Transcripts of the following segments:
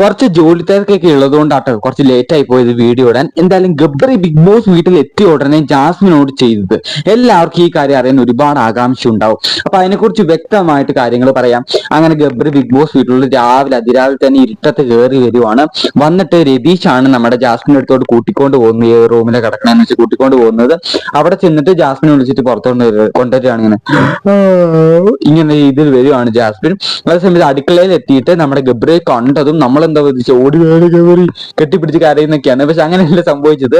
കുറച്ച് ജോലി തിരക്കൊക്കെ ഉള്ളതുകൊണ്ടാട്ടോ കുറച്ച് ലേറ്റ് ആയി പോയത് വീഡിയോ ഇടാൻ. എന്തായാലും ഗബ്രി ബിഗ് ബോസ് വീട്ടിൽ എത്തിയ ഉടനെ ജാസ്മിനോട് ചെയ്തത് എല്ലാവർക്കും ഈ കാര്യം അറിയാൻ ഒരുപാട് ആകാംക്ഷ ഉണ്ടാവും. അപ്പൊ അതിനെക്കുറിച്ച് വ്യക്തമായിട്ട് കാര്യങ്ങൾ പറയാം. അങ്ങനെ ഗബ്രി ബിഗ് ബോസ് വീട്ടിലുള്ള രാവിലെ അതിരാവിലെ തന്നെ ഇരുട്ടത്ത് കയറി വരുവാണ്. വന്നിട്ട് രതീഷാണ് നമ്മുടെ ജാസ്മിൻ അടുത്തോട്ട് കൂട്ടിക്കൊണ്ട് പോകുന്നത്, ഈ റൂമിലെ കിടക്കണമെന്ന് വെച്ച് കൂട്ടിക്കൊണ്ട് പോകുന്നത്. അവിടെ ചെന്നിട്ട് ജാസ്മിനെ വിളിച്ചിട്ട് പുറത്തോണ്ട് കൊണ്ടുവരികയാണ്. ഇങ്ങനെ ഇതിൽ വരുവാണ് ജാസ്മിൻ. അതേസമയത്ത് അടുക്കളയിൽ എത്തിയിട്ട് നമ്മുടെ ഗബ്രിയെ കണ്ടതും നമ്മളെന്താ വിധിച്ചു ഓടി വേടി ഗബ്രി കെട്ടിപ്പിടിച്ച് കരയുന്നൊക്കെയാണ്. പക്ഷെ അങ്ങനെയല്ല സംഭവിച്ചത്.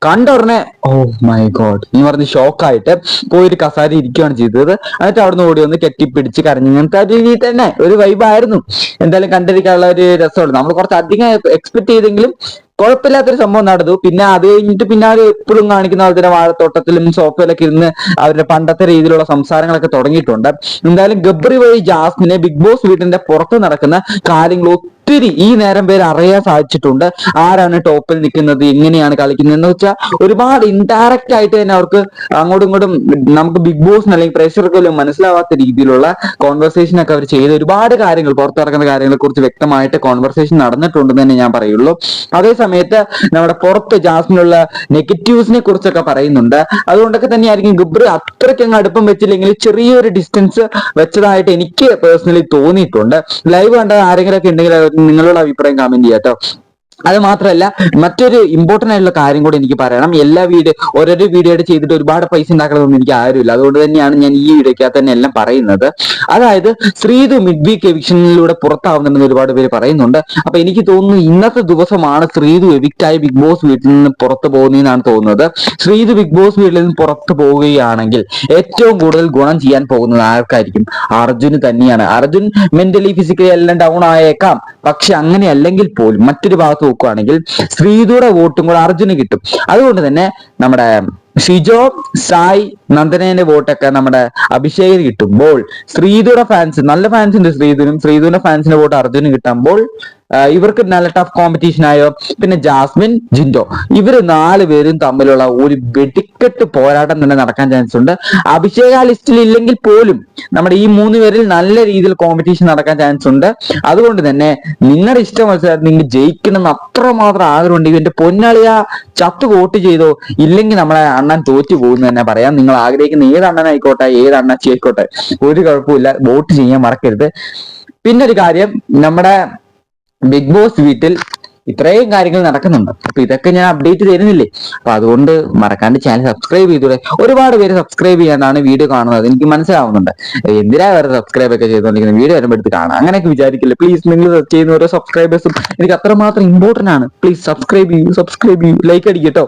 കണ്ട ഉടനെ ഓ മൈ ഗോഡ് എന്ന് പറഞ്ഞ് ഷോക്കായിട്ട് പോയിട്ട് കസാര ഇരിക്കുകയാണ് ചെയ്തത്. എന്നിട്ട് അവിടുന്ന് ഓടി വന്ന് കെട്ടിപ്പിടിച്ച് കരഞ്ഞു. ഇങ്ങനത്തെ രീതിയിൽ തന്നെ ഒരു വൈബായിരുന്നു. എന്തായാലും കണ്ടിരിക്കാനുള്ള ഒരു രസമുണ്ട്. നമ്മൾ കുറച്ച് അധികം എക്സ്പെക്ട് ചെയ്തെങ്കിലും കുഴപ്പമില്ലാത്തൊരു സംഭവം നടന്നു. പിന്നെ അത് കഴിഞ്ഞിട്ട് പിന്നെ അവർ എപ്പോഴും കാണിക്കുന്ന പോലെ തന്നെ വാഴത്തോട്ടത്തിലും സോഫയിലൊക്കെ ഇരുന്ന് അവരുടെ പണ്ടത്തെ രീതിയിലുള്ള സംസാരങ്ങളൊക്കെ തുടങ്ങിയിട്ടുണ്ട്. എന്തായാലും ഗബ്രി വഴി ജാസ്മിനെ ബിഗ് ബോസ് വീട്ടിന്റെ പുറത്ത് നടക്കുന്ന കാര്യങ്ങൾ ഒത്തിരി ഈ നേരം പേര് അറിയാൻ സാധിച്ചിട്ടുണ്ട്. ആരാണ് ടോപ്പിൽ നിൽക്കുന്നത്, എങ്ങനെയാണ് കളിക്കുന്നത് എന്ന് വെച്ചാൽ ഒരുപാട് ഇൻഡയറക്റ്റ് ആയിട്ട് തന്നെ അവർക്ക് അങ്ങോട്ടും ഇങ്ങോട്ടും നമുക്ക് ബിഗ് ബോസിന് അല്ലെങ്കിൽ പ്രേക്ഷകർക്കും മനസ്സിലാവാത്ത രീതിയിലുള്ള കോൺവെർസേഷൻ ഒക്കെ അവർ ചെയ്ത് ഒരുപാട് കാര്യങ്ങൾ പുറത്തിറക്കുന്ന കാര്യങ്ങളെ കുറിച്ച് വ്യക്തമായിട്ട് കോൺവെർസേഷൻ നടന്നിട്ടുണ്ടെന്ന് തന്നെ ഞാൻ പറയുള്ളൂ. അതേസമയത്ത് നമ്മുടെ പുറത്ത് ജാസ്മിനുള്ള നെഗറ്റീവ്സിനെ കുറിച്ചൊക്കെ പറയുന്നുണ്ട്. അതുകൊണ്ടൊക്കെ തന്നെയായിരിക്കും ഗബ്രി അത്രയ്ക്ക് അങ്ങ് അടുപ്പം വെച്ചില്ലെങ്കിൽ ചെറിയൊരു ഡിസ്റ്റൻസ് വെച്ചതായിട്ട് എനിക്ക് പേഴ്സണലി തോന്നിയിട്ടുണ്ട്. ലൈവ് കണ്ട ആരെങ്കിലും ഒക്കെ ഉണ്ടെങ്കിൽ നിങ്ങളുടെ അഭിപ്രായം കമന്റ് ചെയ്യാം കേട്ടോ. അത് മാത്രമല്ല മറ്റൊരു ഇമ്പോർട്ടന്റ് ആയിട്ടുള്ള കാര്യം കൂടി എനിക്ക് പറയണം. എല്ലാ ഓരോരോ വീഡിയോ ആയിട്ട് ചെയ്തിട്ട് ഒരുപാട് പൈസ ഉണ്ടാക്കണമെന്ന് എനിക്ക് ആരുമില്ല. അതുകൊണ്ട് തന്നെയാണ് ഞാൻ ഈ വീഡിയോക്കകത്ത് തന്നെ എല്ലാം പറയുന്നത്. അതായത് ശ്രീതു മിഡ് വീക്ക് എവിക്ഷനിലൂടെ പുറത്താവുന്നുണ്ടെന്ന് ഒരുപാട് പേര് പറയുന്നുണ്ട്. അപ്പൊ എനിക്ക് തോന്നുന്നു ഇന്നത്തെ ദിവസമാണ് ശ്രീതു എവിക്റ്റായി ബിഗ് ബോസ് വീട്ടിൽ നിന്ന് പുറത്തു പോകുന്നതെന്നാണ് തോന്നുന്നത്. ശ്രീതു ബിഗ് ബോസ് വീട്ടിൽ നിന്ന് പുറത്തു പോവുകയാണെങ്കിൽ ഏറ്റവും കൂടുതൽ ഗുണം ചെയ്യാൻ പോകുന്നത് ആർക്കായിരിക്കും? അർജുന് തന്നെയാണ്. അർജുൻ മെന്റലി ഫിസിക്കലി എല്ലാം ഡൗൺ ആയേക്കാം. പക്ഷെ അങ്ങനെ അല്ലെങ്കിൽ പോലും മറ്റൊരു ഭാഗത്ത് നോക്കുകയാണെങ്കിൽ ശ്രീധുയുടെ വോട്ടും കൂടെ അർജുന് കിട്ടും. അതുകൊണ്ട് തന്നെ നമ്മുടെ ഷിജോ, സായ്, നന്ദനേന്റെ വോട്ടൊക്കെ നമ്മുടെ അഭിഷേകിന് കിട്ടുമ്പോൾ ശ്രീധുയുടെ ഫാൻസ്, നല്ല ഫാൻസ് ഉണ്ട് ശ്രീധുവിന്റെ ഫാൻസിന്റെ വോട്ട് അർജുന് കിട്ടുമ്പോൾ ഇവർക്ക് നല്ല ടഫ് കോമ്പറ്റീഷൻ ആയോ. പിന്നെ ജാസ്മിൻ, ജിൻഡോ ഇവര് 4 പേരും തമ്മിലുള്ള ഒരു വെടിക്കെട്ട് പോരാട്ടം തന്നെ നടക്കാൻ ചാൻസ് ഉണ്ട്. അഭിഷേക് ആ ലിസ്റ്റിൽ ഇല്ലെങ്കിൽ പോലും നമ്മുടെ ഈ 3 പേരിൽ നല്ല രീതിയിൽ കോമ്പറ്റീഷൻ നടക്കാൻ ചാൻസ് ഉണ്ട്. അതുകൊണ്ട് തന്നെ നിങ്ങളുടെ ഇഷ്ടം മത്സരം നിങ്ങൾ ജയിക്കണം എന്ന് അത്രമാത്രം ആഗ്രഹമുണ്ട്. ഇവന്റെ പൊന്നളിയ ചത്ത് വോട്ട് ചെയ്തോ, ഇല്ലെങ്കിൽ നമ്മളെ അണ്ണൻ തോറ്റു പോകുന്നു തന്നെ പറയാം. നിങ്ങൾ ആഗ്രഹിക്കുന്ന ഏത് അണ്ണനായിക്കോട്ടെ, ഏത് അണ്ണാച്ചി ആയിക്കോട്ടെ, ഒരു കുഴപ്പമില്ല, വോട്ട് ചെയ്യാൻ മറക്കരുത്. പിന്നെ ഒരു കാര്യം, നമ്മുടെ ബിഗ് ബോസ് വീട്ടിൽ ഇത്രയും കാര്യങ്ങൾ നടക്കുന്നുണ്ട്. അപ്പൊ ഇതൊക്കെ ഞാൻ അപ്ഡേറ്റ് തരുന്നില്ലേ. അപ്പൊ അതുകൊണ്ട് മറക്കാണ്ട് ചാനൽ സബ്സ്ക്രൈബ് ചെയ്തൂടെ. ഒരുപാട് പേര് സബ്സ്ക്രൈബ് ചെയ്യാനാണ് വീഡിയോ കാണുന്നത്, എനിക്ക് മനസ്സിലാവുന്നുണ്ട്. എന്തിനാ വേറെ സബ്സ്ക്രൈബ് ഒക്കെ ചെയ്തുകൊണ്ടിരിക്കുന്നത്, വീഡിയോ വരുമ്പോൾ എടുത്ത് കാണാം അങ്ങനെയൊക്കെ വിചാരിക്കില്ല. പ്ലീസ് നിങ്ങൾ ചെയ്യുന്ന ഓരോ സബ്സ്ക്രൈബേഴ്സും എനിക്ക് അത്രമാത്രം ഇമ്പോർട്ടന്റ് ആണ്. പ്ലീസ് സബ്സ്ക്രൈബ് ചെയ്യൂ, ലൈക്ക് അടിക്കട്ടോ.